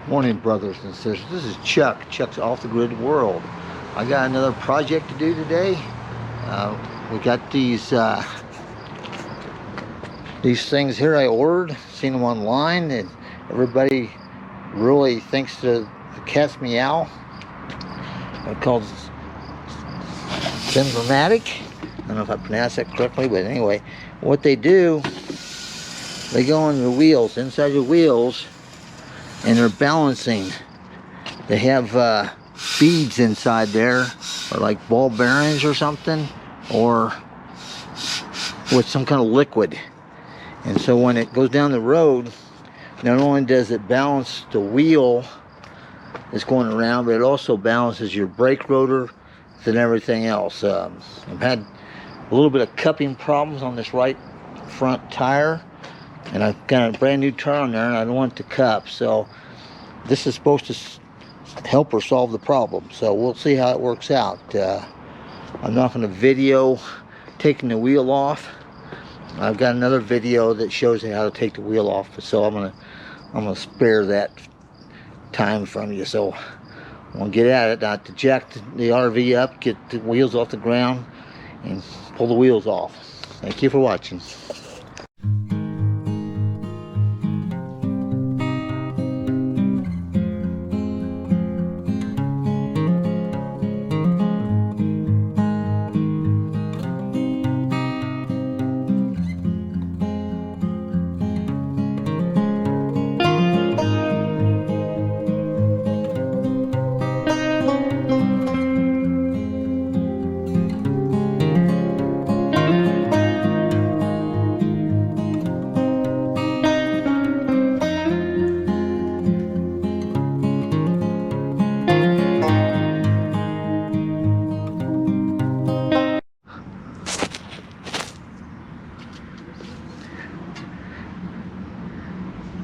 Morning, brothers and sisters. This is Chuck. Chuck's Off the Grid World. I got another project to do today. We got these things here I ordered. Seen them online, and everybody really thinks the cat's meow. They're called Centramatic. I don't know if I pronounced that correctly, but anyway, what they do, they go on the wheels, inside the wheels, and they're balancing. They have beads inside there, or like ball bearings or something, or with some kind of liquid. And so when it goes down the road, not only does it balance the wheel that's going around, but it also balances your brake rotor and everything else. I've had a little bit of cupping problems on this right front tire, and I've got a brand new tire on there, and I don't want it to cup. So this is supposed to help her solve the problem. So we'll see how it works out. I'm not going to video taking the wheel off. I've got another video that shows you how to take the wheel off. So I'm gonna spare that time from you. So I'm gonna get at it. I have to jack the RV up, get the wheels off the ground, and pull the wheels off. Thank you for watching.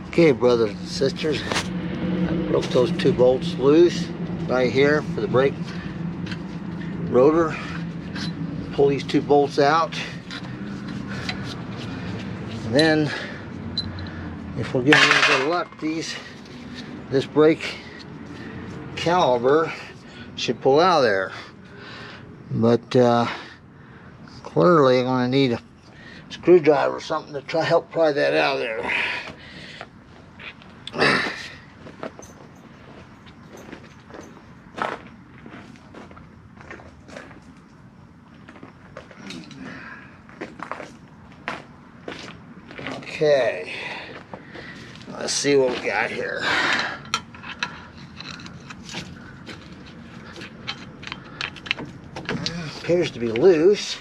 Okay, brothers and sisters, I broke those two bolts loose right here for the brake rotor. Pull these two bolts out, and then if we're getting a little bit of luck, this brake caliper should pull out of there. But clearly I'm going to need a screwdriver or something to try to help pry that out of there. Okay, let's see what we got here. Appears to be loose.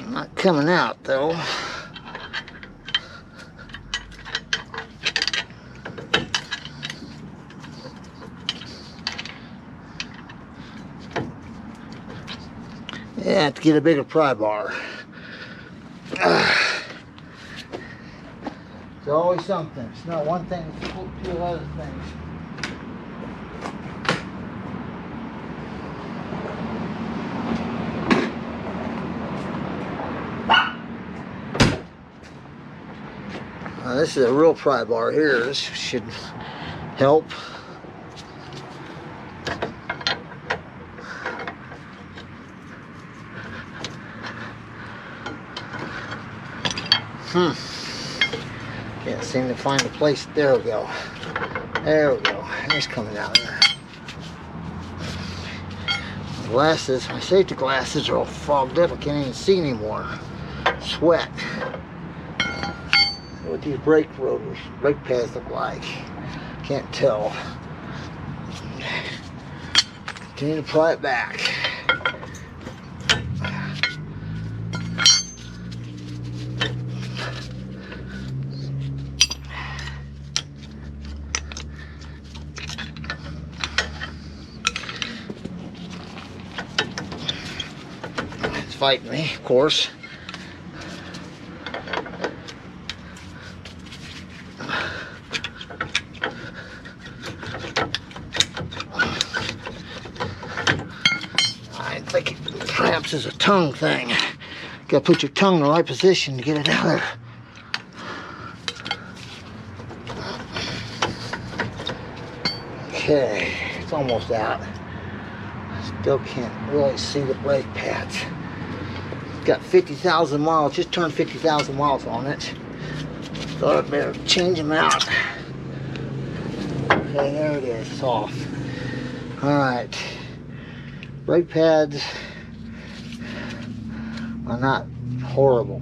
Not coming out though. Yeah, I have to get a bigger pry bar. It's always something. It's not one thing, it's two other things. This is a real pry bar here. This should help. Can't seem to find a place. There we go. There we go. It's coming out there. My glasses, my safety glasses are all fogged up. I can't even see anymore. Sweat. What these brake rotors, brake pads look like. Can't tell. Continue to pry it back. It's fighting me, of course. I think perhaps it's a tongue thing. Gotta put your tongue in the right position to get it out of there. Okay, it's almost out. Still can't really see the brake pads. Got 50,000 miles, just turned 50,000 miles on it. Thought I'd better change them out. Okay, there it is, it's off. Alright, brake pads are not horrible.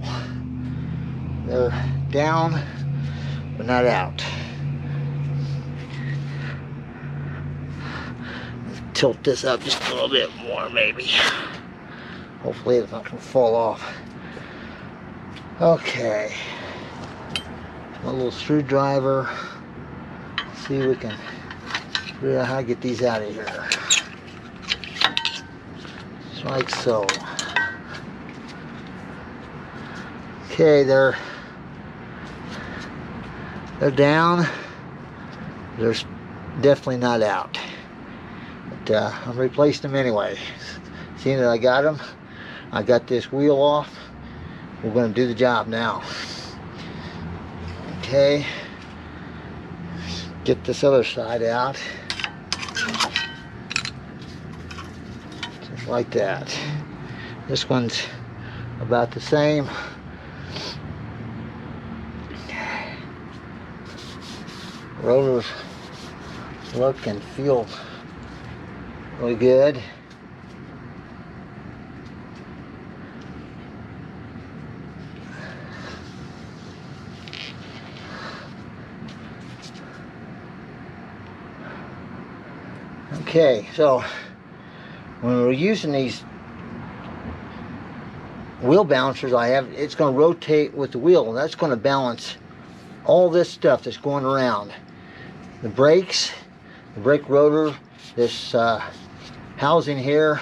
They're down, but not out. Tilt this up just a little bit more, maybe. Hopefully it's not going to fall off. Okay. A little screwdriver. See if we can figure out how to get these out of here. Just like so. Okay, they're down. They're definitely not out. But I'm replacing them anyway. Seeing that I got them, I got this wheel off. We're going to do the job now. Okay. Get this other side out. Just like that. This one's about the same. Rotors look and feel really good. Okay, so when we're using these wheel balancers I have, it's going to rotate with the wheel, and that's going to balance all this stuff that's going around. The brakes, the brake rotor, this housing here,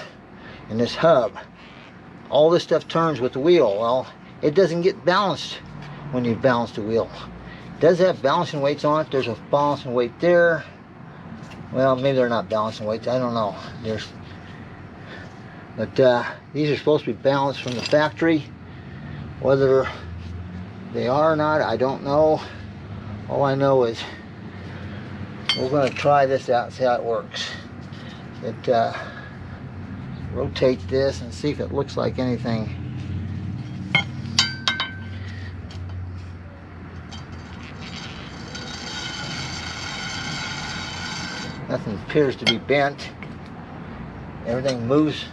and this hub. All this stuff turns with the wheel. Well, it doesn't get balanced when you balance the wheel. It does have balancing weights on it. There's a balancing weight there. Well, maybe they're not balancing weights. I don't know. But these are supposed to be balanced from the factory. Whether they are or not, I don't know. All I know is we're going to try this out and see how it works. Rotate this and see if it looks like anything. Nothing appears to be bent. Everything moves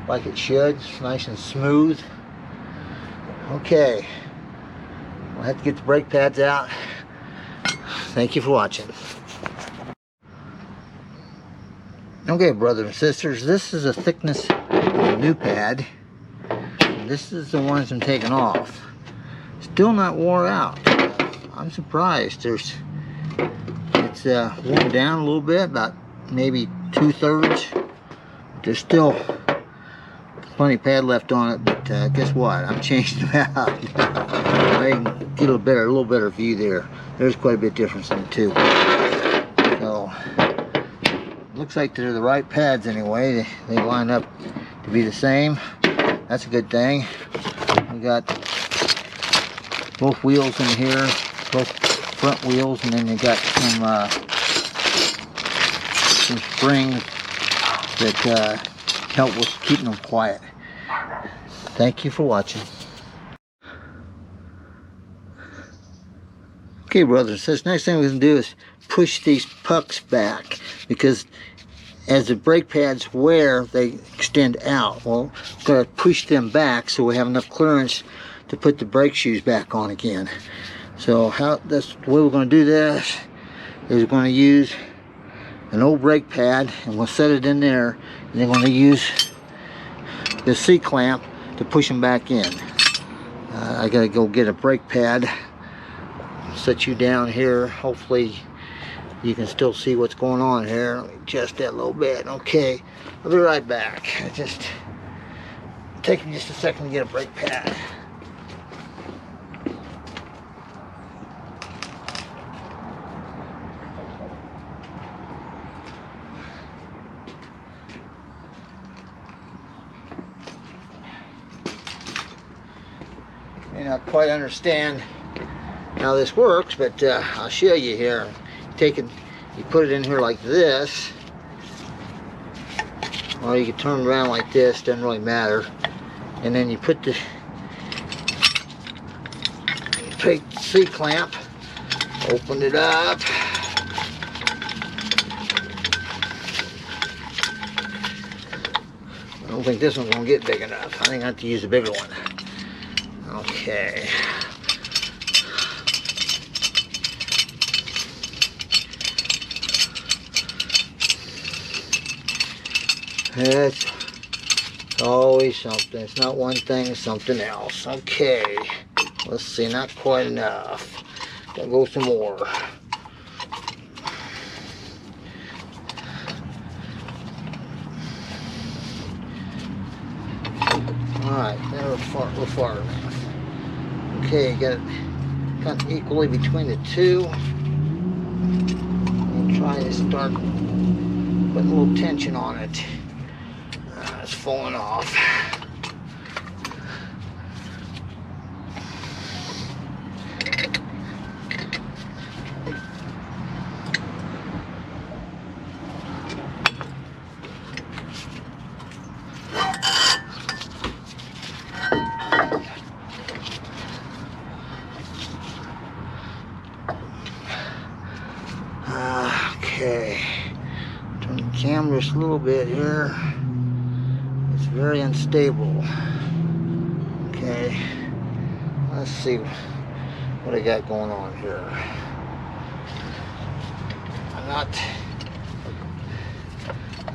like it should. It's nice and smooth. Okay. We'll have to get the brake pads out. Thank you for watching. Okay, brothers and sisters, this is the thickness of the new pad. This is the ones I'm taking off. Still not wore out. I'm surprised. It's worn down a little bit, about maybe 2/3. There's still plenty of pad left on it, but guess what? I'm changing them out. I can get a little better view there. There's quite a bit of difference in the two. So looks like they're the right pads anyway. They line up to be the same. That's a good thing. We got both wheels in here, both front wheels, and then you got some springs that help with keeping them quiet. Thank you for watching. Okay, brothers and sisters, next thing we can do is push these pucks back, because as the brake pads wear, they extend out. Well, we've got to push them back so we have enough clearance to put the brake shoes back on again. So that's the way we're going to do this, is we're going to use an old brake pad, and we'll set it in there, and then we're going to use the C-clamp to push them back in. I got to go get a brake pad, set you down here. Hopefully you can still see what's going on here. Let me adjust that a little bit. Okay, I'll be right back. Taking just a second to get a brake pad. May not quite understand how this works, but I'll show you here. you put it in here like this, or you can turn it around like this, doesn't really matter. And then you put the C-clamp, open it up. I don't think this one's gonna get big enough. I think I have to use a bigger one. Okay. It's always something. It's not one thing, it's something else. Okay. Let's see, not quite enough. Gotta go some more. Alright, now we're far enough. Okay, got it kind of equally between the two. And try to start putting a little tension on it. It's falling off. Okay, turn the camera just a little bit here. It's very unstable. Okay, let's see what I got going on here. I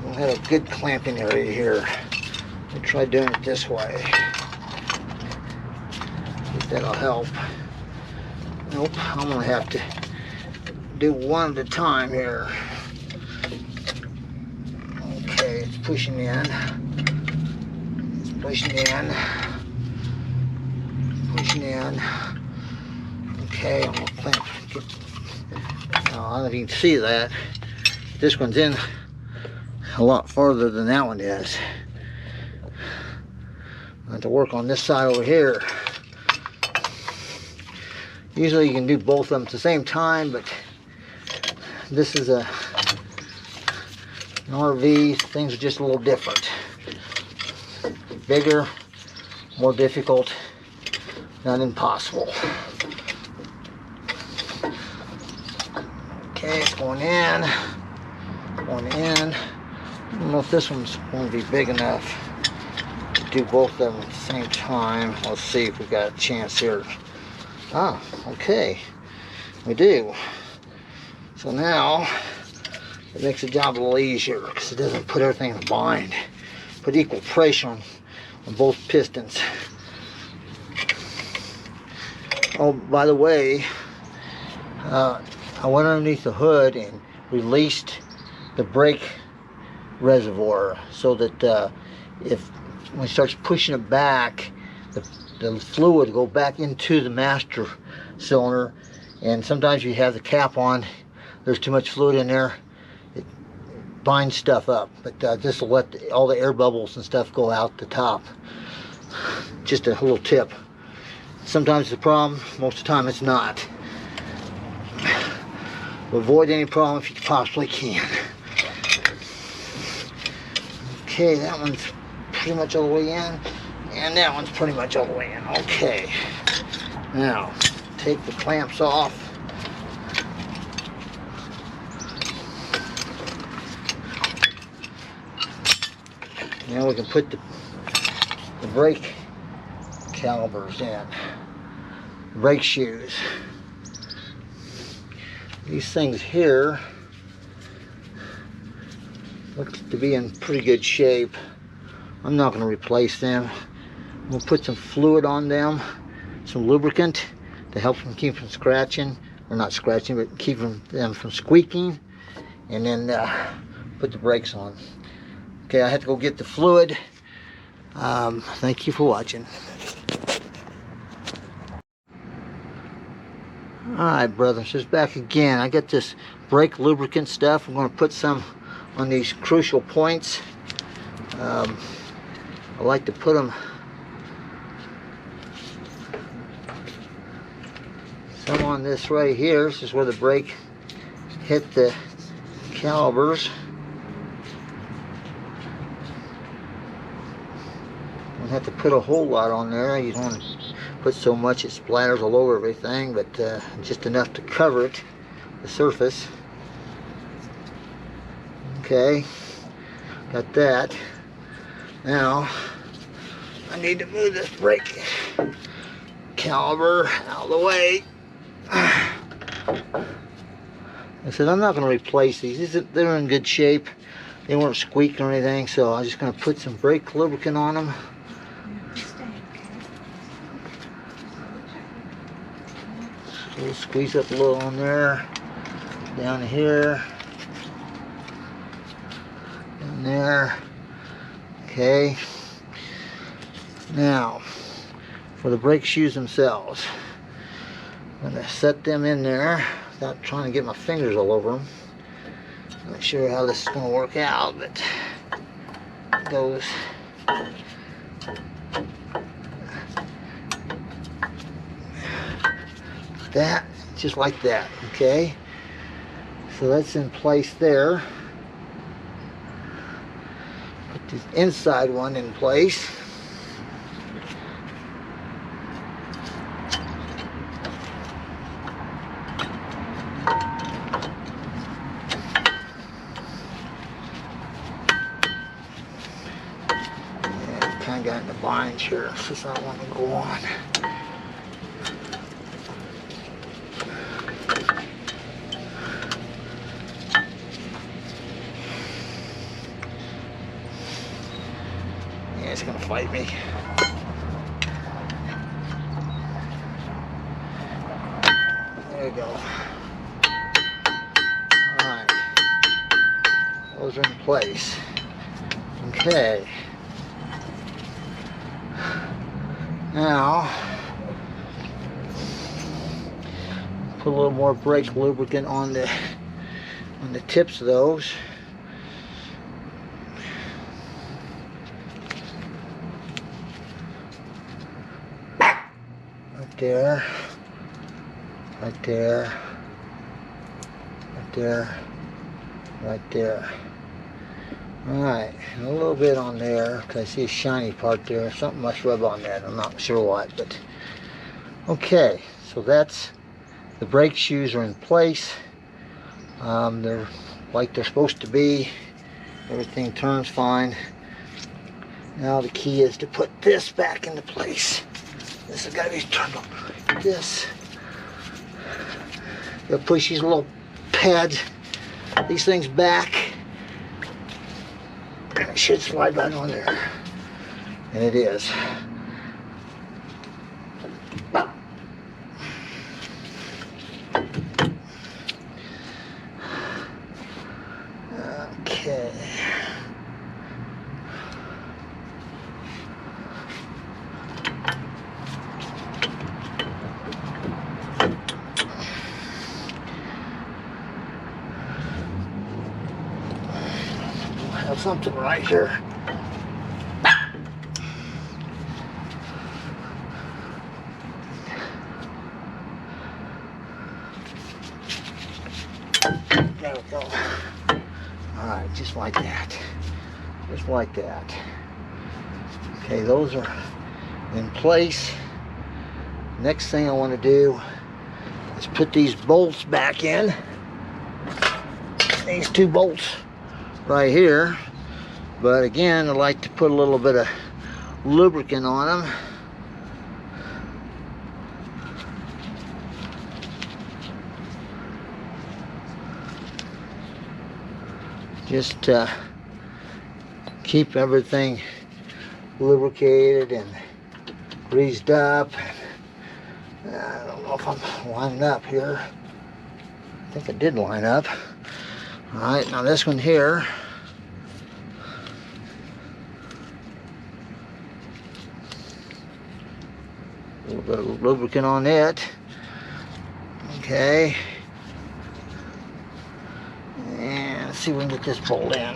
don't have a good clamping area here. I'll try doing it this way. If that'll help. Nope, I'm gonna have to do one at a time here. Okay, it's pushing in. It's pushing in. Pushing in. Okay, I'm gonna clamp. I don't know if you can see that. This one's in a lot farther than that one is. I have to work on this side over here. Usually you can do both of them at the same time, but this is an RV, things are just a little different. Bigger, more difficult, not impossible. Okay, it's going in, going in. I don't know if this one's going to be big enough to do both of them at the same time. Let's see if we got a chance here. Ah, okay, we do. So now, it makes the job a little easier because it doesn't put everything in a bind. Put equal pressure on both pistons. Oh, by the way, I went underneath the hood and released the brake reservoir so that when it starts pushing it back, the fluid will go back into the master cylinder. And sometimes you have the cap on, there's too much fluid in there, it binds stuff up. But just to let all the air bubbles and stuff go out the top. Just a little tip. Sometimes it's a problem, most of the time it's not. Avoid any problem if you possibly can. Okay, that one's pretty much all the way in, and that one's pretty much all the way in. Okay, now take the clamps off. Now we can put the brake calipers in, brake shoes. These things here look to be in pretty good shape. I'm not going to replace them. We'll put some fluid on them, some lubricant to help them keep from scratching, or not scratching, but keep them from squeaking, and then put the brakes on. Okay, I have to go get the fluid. Thank you for watching. Alright, brothers, just back again. I got this brake lubricant stuff. I'm going to put some on these crucial points. I like to put them some on this right here. This is where the brake hit the calipers. Don't have to put a whole lot on there. You don't want to put so much it splatters all over everything, but just enough to cover it, the surface. Okay, got that. Now I need to move this brake caliper out of the way. I said I'm not going to replace these. They're in good shape. They weren't squeaking or anything, so I'm just going to put some brake lubricant on them. So we'll squeeze up a little on there, down here, down there. Okay. Now, for the brake shoes themselves, I'm going to set them in there without trying to get my fingers all over them. Not sure how this is going to work out, but it goes. That, just like that, okay? So that's in place there. Put this inside one in place. Kind of got in the bind here, since I want to go on. Yeah, it's gonna fight me. There we go. Alright. Those are in place. Okay. Now, put a little more brake lubricant on the tips of those. Right there, right there, right there, right there. Alright, and a little bit on there, because I see a shiny part there. Something must rub on that. I'm not sure what, but okay, so that's the brake shoes are in place. They're like they're supposed to be. Everything turns fine. Now the key is to put this back into place. This has got to be turned on like this. You'll push these little pads, these things back. And it should slide right on there. And it is. Okay. Have something right here. There we go. Alright, just like that. Just like that. Okay, those are in place. Next thing I want to do is put these bolts back in. These two bolts right here, but again I like to put a little bit of lubricant on them. Just to keep everything lubricated and greased up. I don't know if I'm lining up here. I think I did line up. Alright, now this one here, a little bit of lubricant on it. Okay. And let's see if we can get this bolt in.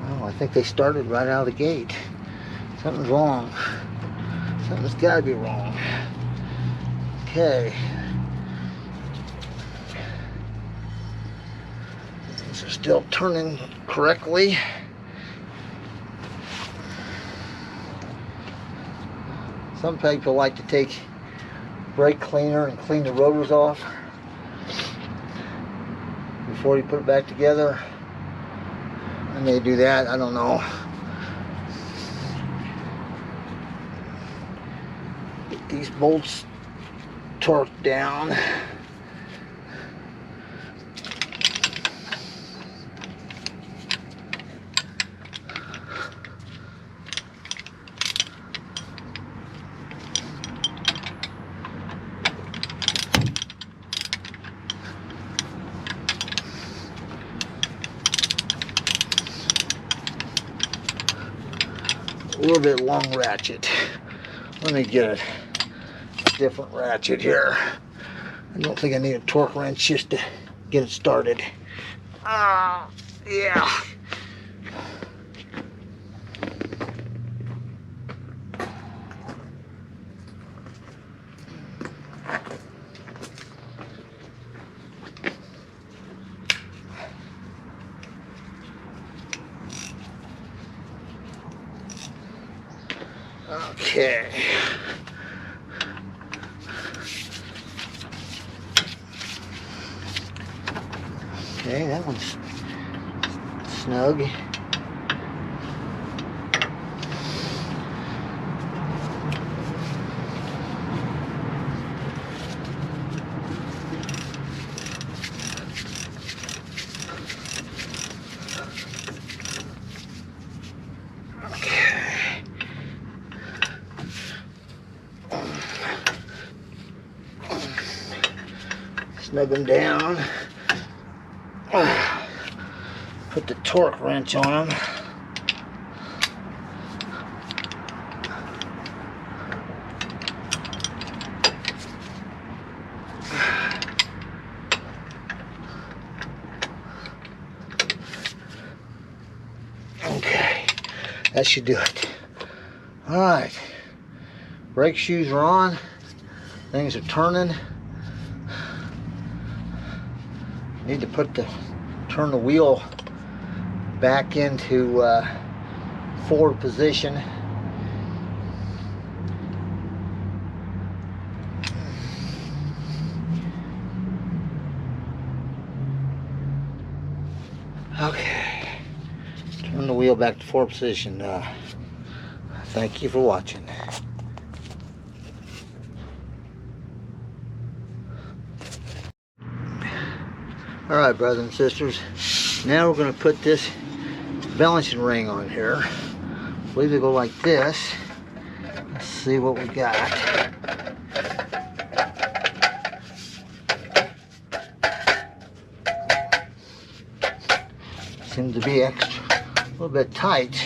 Well, I think they started right out of the gate. Something's wrong. Something's got to be wrong. Okay. Things are still turning correctly. Some people like to take brake cleaner and clean the rotors off before you put it back together. I may do that, I don't know. Get these bolts torqued down. A little bit long ratchet. Let me get a different ratchet here. I don't think I need a torque wrench just to get it started. Yeah. Okay. Okay, that one's snug. Snug them down. Put the torque wrench on them. Okay, that should do it. All right, brake shoes are on. Things are turning. Need to turn the wheel back into forward position. Okay, turn the wheel back to forward position. Thank you for watching. Alright, brothers and sisters, now we're going to put this balancing ring on here. I believe they go like this. Let's see what we got. Seems to be extra, a little bit tight.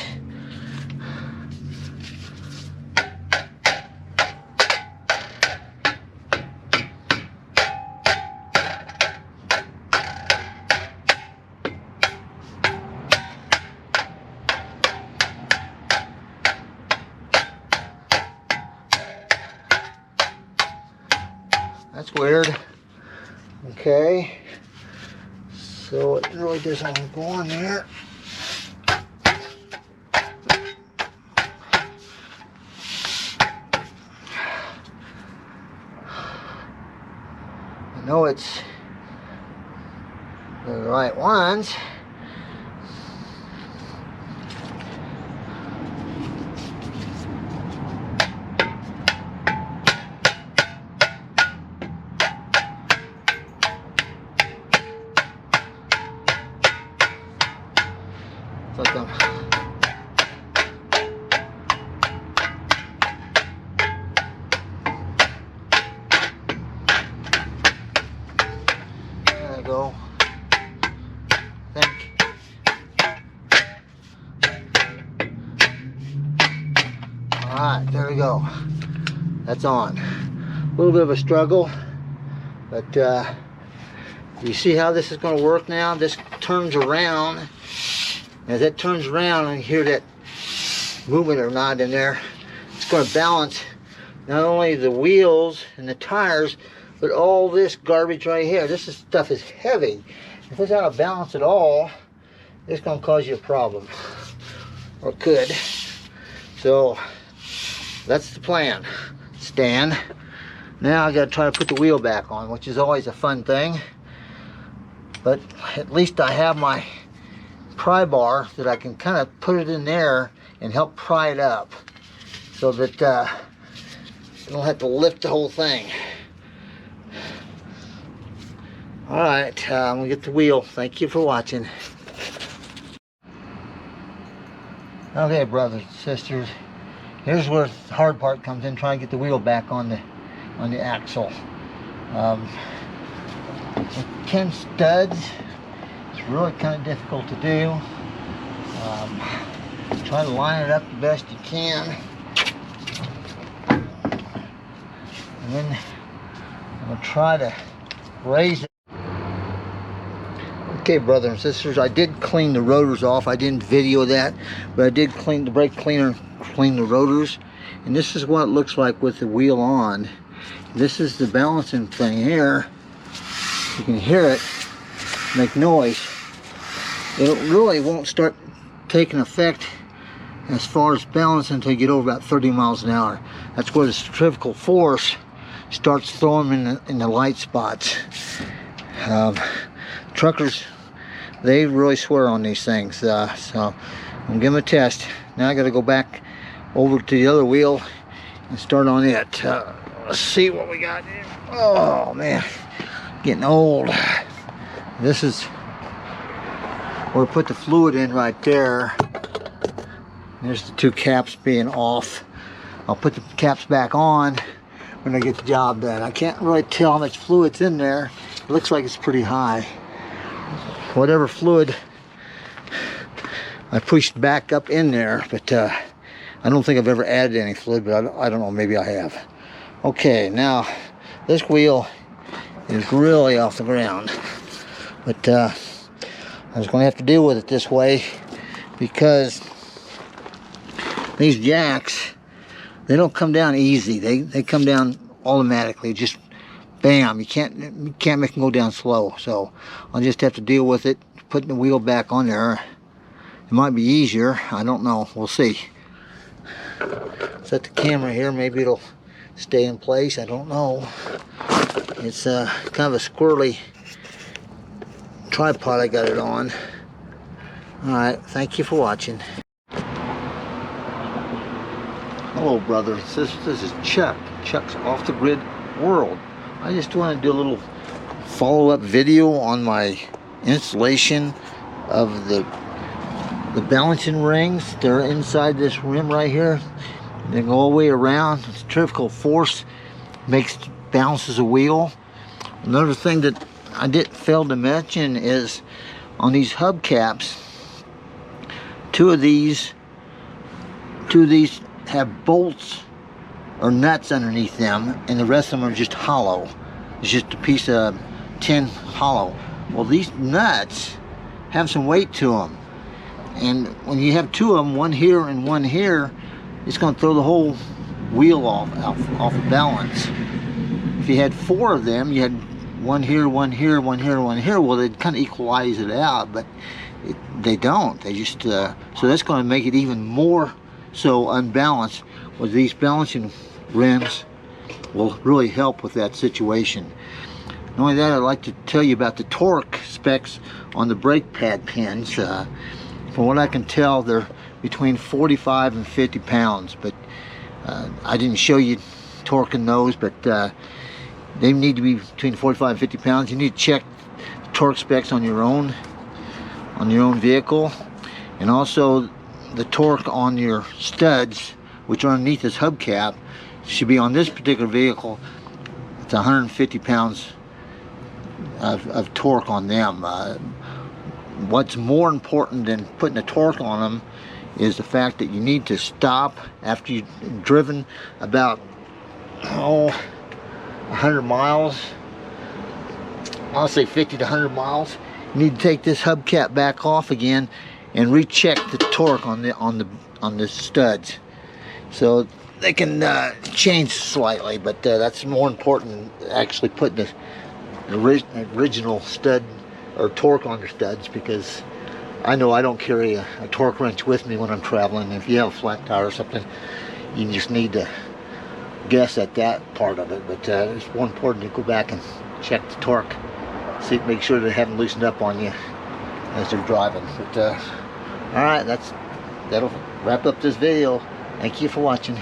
That's weird. Okay, so it really doesn't go on there. I know it's the right ones. There you go. Alright, there we go. That's on. A little bit of a struggle, but you see how this is going to work now? This turns around. As it turns around, and you hear that movement or not in there. It's going to balance not only the wheels and the tires, but all this garbage right here. Stuff is heavy. If it's out of balance at all, it's going to cause you a problem, or could. So that's the plan, Stan. Now I got to try to put the wheel back on, which is always a fun thing. But at least I have my pry bar that I can kind of put it in there and help pry it up, so that I don't have to lift the whole thing. All right, I'm gonna get the wheel. Thank you for watching. Okay, brothers and sisters, here's where the hard part comes in, trying to get the wheel back on the axle. With 10 studs, it's really kind of difficult to do. Try to line it up the best you can, and then I'm gonna try to raise it. Okay, brothers and sisters, I did clean the rotors off. I didn't video that, but I did clean the brake cleaner, clean the rotors, and this is what it looks like with the wheel on. This is the balancing thing here. You can hear it make noise. It really won't start taking effect as far as balance until you get over about 30 miles an hour. That's where the centrifugal force starts throwing them in the light spots. Truckers, they really swear on these things, so I'm giving them a test. Now I got to go back over to the other wheel and start on it. Let's see what we got here. Oh man, getting old. This is where I put the fluid in right there. There's the two caps being off. I'll put the caps back on when I get the job done. I can't really tell how much fluid's in there. It looks like it's pretty high. Whatever fluid I pushed back up in there, but I don't think I've ever added any fluid, but I don't know, maybe I have. Okay, now this wheel is really off the ground, but I was going to have to deal with it this way, because these jacks, they don't come down easy. They come down automatically, just bam. You can't make them go down slow. So I'll just have to deal with it, putting the wheel back on there. It might be easier, I don't know, we'll see. Set the camera here, maybe it'll stay in place, I don't know. It's kind of a squirrely tripod I got it on. Alright, thank you for watching. Hello brothers and sisters, this is Chuck. Chuck's Off the Grid World. I just want to do a little follow-up video on my installation of the balancing rings. They're inside this rim right here. They go all the way around. The centrifugal force balances a wheel. Another thing that I failed to mention is on these hubcaps, two of these have bolts or nuts underneath them, and the rest of them are just hollow. It's just a piece of tin hollow. Well, these nuts have some weight to them, and when you have two of them, one here and one here, it's going to throw the whole wheel off of balance. If you had four of them, you had one here, one here, one here, one here, well, they'd kind of equalize it out, but they don't. They just so that's going to make it even more so unbalanced. With these balancing rims will really help with that situation. Not only that, I'd like to tell you about the torque specs on the brake pad pins. From what I can tell, they're between 45 and 50 pounds, but I didn't show you torquing those, but they need to be between 45 and 50 pounds. You need to check the torque specs on your own vehicle, and also the torque on your studs, which are underneath this hubcap, should be on this particular vehicle. It's 150 pounds of torque on them. What's more important than putting the torque on them is the fact that you need to stop after you've driven about 100 miles. I'll say 50 to 100 miles. You need to take this hubcap back off again and recheck the torque on the studs, so they can change slightly. But that's more important than actually putting the original stud or torque on the studs, because I know I don't carry a torque wrench with me when I'm traveling. If you have a flat tire or something, you just need to guess at that part of it. But it's more important to go back and check the torque, make sure they haven't loosened up on you as they're driving. But all right, that'll wrap up this video. Thank you for watching.